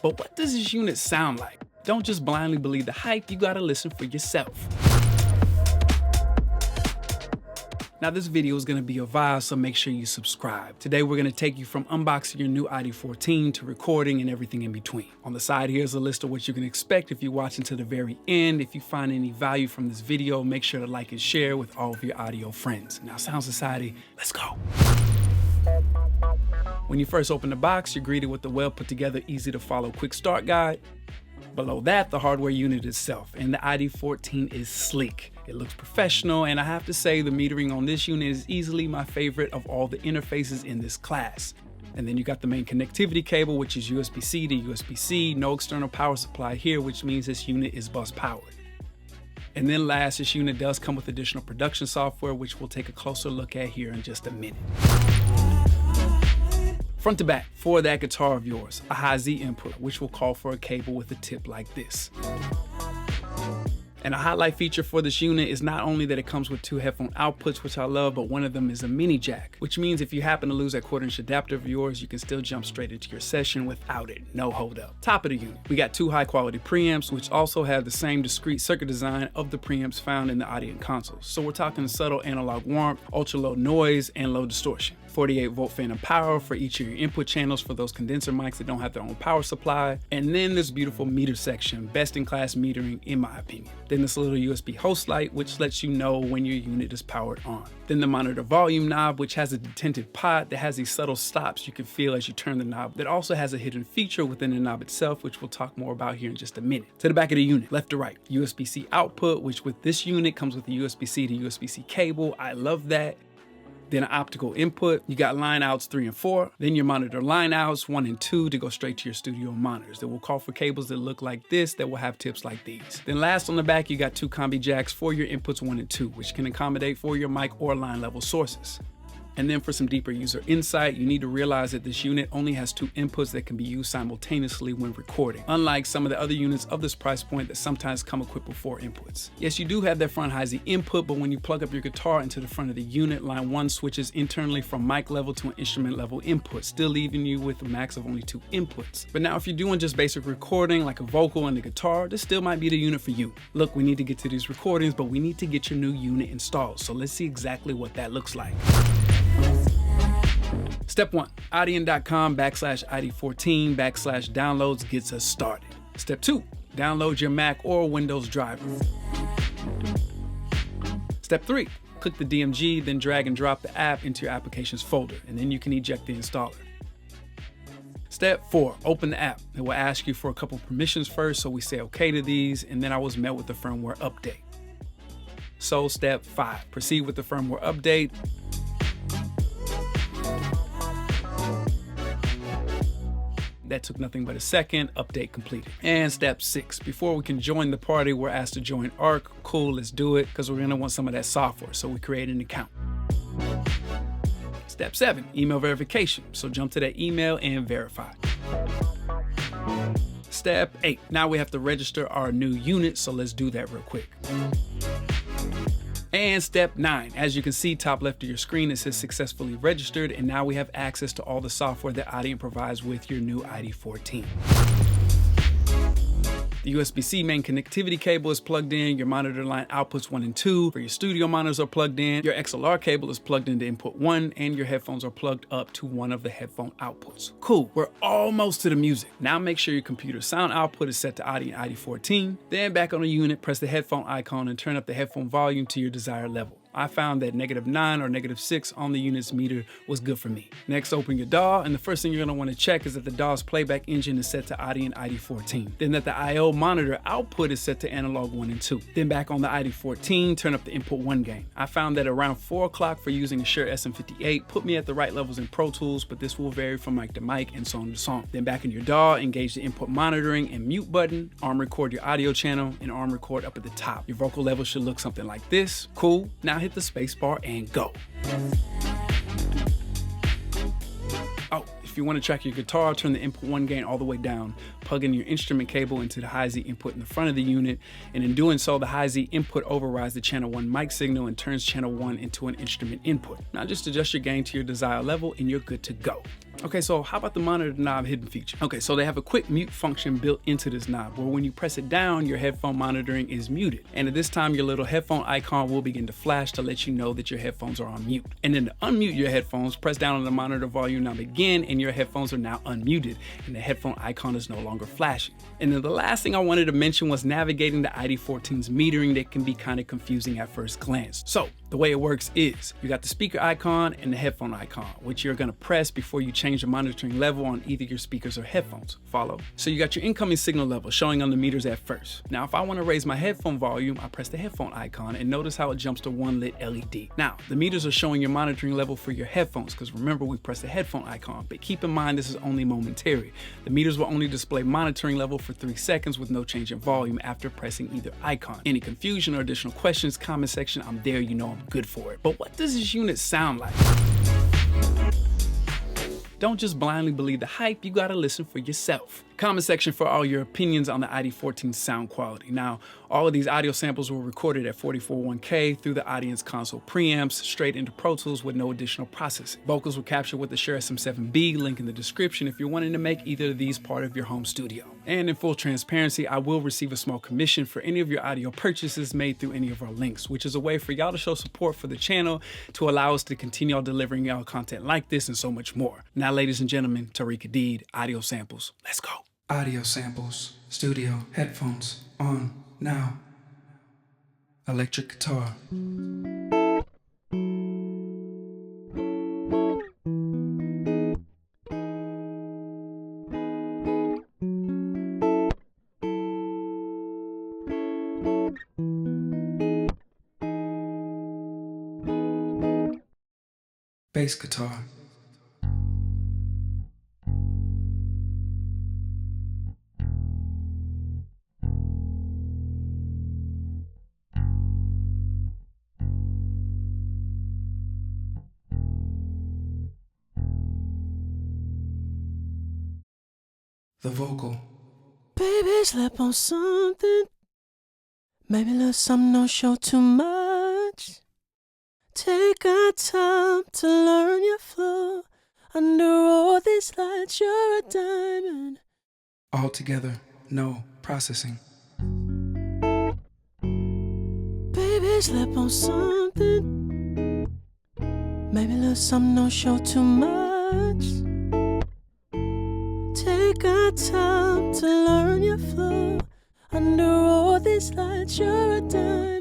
But what does this unit sound like? Don't just blindly believe the hype, you gotta listen for yourself. Now this video is gonna be a vibe, so make sure you subscribe. Today we're gonna take you from unboxing your new ID14 to recording and everything in between. On the side here's a list of what you can expect if you watch until the very end. If you find any value from this video, make sure to like and share with all of your audio friends. Now Sound Society, let's go. When you first open the box, you're greeted with the well put together, easy to follow quick start guide. Below that, the hardware unit itself, and the ID14 is sleek. It looks professional, and I have to say the metering on this unit is easily my favorite of all the interfaces in this class. And then you got the main connectivity cable, which is USB-C to USB-C, no external power supply here, which means this unit is bus powered. And then last, this unit does come with additional production software, which we'll take a closer look at here in just a minute. Front to back, for that guitar of yours, a high Z input, which will call for a cable with a tip like this. And a highlight feature for this unit is not only that it comes with two headphone outputs, which I love, but one of them is a mini jack, which means if you happen to lose that 1/4" adapter of yours, you can still jump straight into your session without it, no hold up. Top of the unit, we got two high quality preamps, which also have the same discrete circuit design of the preamps found in the Audient consoles. So we're talking subtle analog warmth, ultra low noise, and low distortion. 48-volt phantom power for each of your input channels for those condenser mics that don't have their own power supply. And then this beautiful meter section, best in class metering in my opinion. Then this little USB host light, which lets you know when your unit is powered on. Then the monitor volume knob, which has a detented pot that has these subtle stops you can feel as you turn the knob, that also has a hidden feature within the knob itself, which we'll talk more about here in just a minute. To the back of the unit, left to right, USB-C output, which with this unit comes with a USB-C to USB-C cable. I love that. Then an optical input, you got line outs 3 and 4, then your monitor line outs 1 and 2 to go straight to your studio monitors. That will call for cables that look like this, that will have tips like these. Then last on the back, you got two combi jacks for your inputs 1 and 2, which can accommodate for your mic or line level sources. And then for some deeper user insight, you need to realize that this unit only has two inputs that can be used simultaneously when recording, unlike some of the other units of this price point that sometimes come equipped with 4 inputs. Yes, you do have that front high Z input, but when you plug up your guitar into the front of the unit, line 1 switches internally from mic level to an instrument level input, still leaving you with a max of only 2 inputs. But now if you're doing just basic recording like a vocal and the guitar, this still might be the unit for you. Look, we need to get to these recordings, but we need to get your new unit installed. So let's see exactly what that looks like. Step 1, Audient.com/ID14/downloads gets us started. Step 2, download your Mac or Windows driver. Step 3, click the DMG, then drag and drop the app into your applications folder, and then you can eject the installer. Step 4, open the app. It will ask you for a couple permissions first, so we say okay to these, and then I was met with the firmware update. So step 5, proceed with the firmware update. That took nothing but a second, update completed. And step 6, before we can join the party, we're asked to join ARC. Cool, let's do it, because we're gonna want some of that software, so we create an account. Step 7, email verification. So jump to that email and verify. Step 8, now we have to register our new unit, so let's do that real quick. And step 9, as you can see top left of your screen, it says successfully registered, and now we have access to all the software that Audient provides with your new ID14. The USB-C main connectivity cable is plugged in, your monitor line outputs 1 and 2, for your studio monitors are plugged in, your XLR cable is plugged into input 1, and your headphones are plugged up to one of the headphone outputs. Cool, we're almost to the music. Now make sure your computer sound output is set to Audient ID14, then back on the unit, press the headphone icon and turn up the headphone volume to your desired level. I found that -9 or -6 on the unit's meter was good for me. Next, open your DAW, and the first thing you're gonna wanna check is that the DAW's playback engine is set to Audient ID14. Then that the I/O monitor output is set to analog 1 and 2. Then back on the ID14, turn up the input 1 gain. I found that around 4 o'clock for using a Shure SM58 put me at the right levels in Pro Tools, but this will vary from mic to mic and song to song. Then back in your DAW, engage the input monitoring and mute button, arm record your audio channel, and arm record up at the top. Your vocal level should look something like this. Cool. Now hit the space bar and go. Oh, if you want to track your guitar, turn the input 1 gain all the way down, plug in your instrument cable into the high Z input in the front of the unit, and in doing so, the high Z input overrides the channel 1 mic signal and turns channel 1 into an instrument input. Now just adjust your gain to your desired level and you're good to go. Okay, so how about the monitor knob hidden feature? Okay, so they have a quick mute function built into this knob where when you press it down, your headphone monitoring is muted. And at this time, your little headphone icon will begin to flash to let you know that your headphones are on mute. And then to unmute your headphones, press down on the monitor volume knob again, and your headphones are now unmuted, and the headphone icon is no longer flashing. And then the last thing I wanted to mention was navigating the ID14's metering that can be kind of confusing at first glance. So the way it works is you got the speaker icon and the headphone icon, which you're gonna press before you change the monitoring level on either your speakers or headphones. Follow? So you got your incoming signal level showing on the meters at first. Now, if I wanna raise my headphone volume, I press the headphone icon and notice how it jumps to one lit LED. Now, the meters are showing your monitoring level for your headphones because remember we pressed the headphone icon, but keep in mind this is only momentary. The meters will only display monitoring level for 3 seconds with no change in volume after pressing either icon. Any confusion or additional questions, comment section, I'm there, you know I'm good for it. But what does this unit sound like? Don't just blindly believe the hype, you gotta listen for yourself. Comment section for all your opinions on the ID14 sound quality. Now, all of these audio samples were recorded at 44.1K through the Audience console preamps straight into Pro Tools with no additional processing. Vocals were captured with the Shure SM7B, link in the description if you're wanting to make either of these part of your home studio. And in full transparency, I will receive a small commission for any of your audio purchases made through any of our links, which is a way for y'all to show support for the channel to allow us to continue delivering y'all content like this and so much more. Now, ladies and gentlemen, Tariq Adid, Audio Samples, let's go. Audio samples, studio, headphones, on, now. Electric guitar. Bass guitar. The vocal. Baby, slap on something. Maybe let some don't show too much. Take our time to learn your flow. Under all these lights, you're a diamond. All together, no processing. Baby, slap on something. Maybe let some don't show too much. Take our time to learn your flow. Under all these lights, you're a diamond.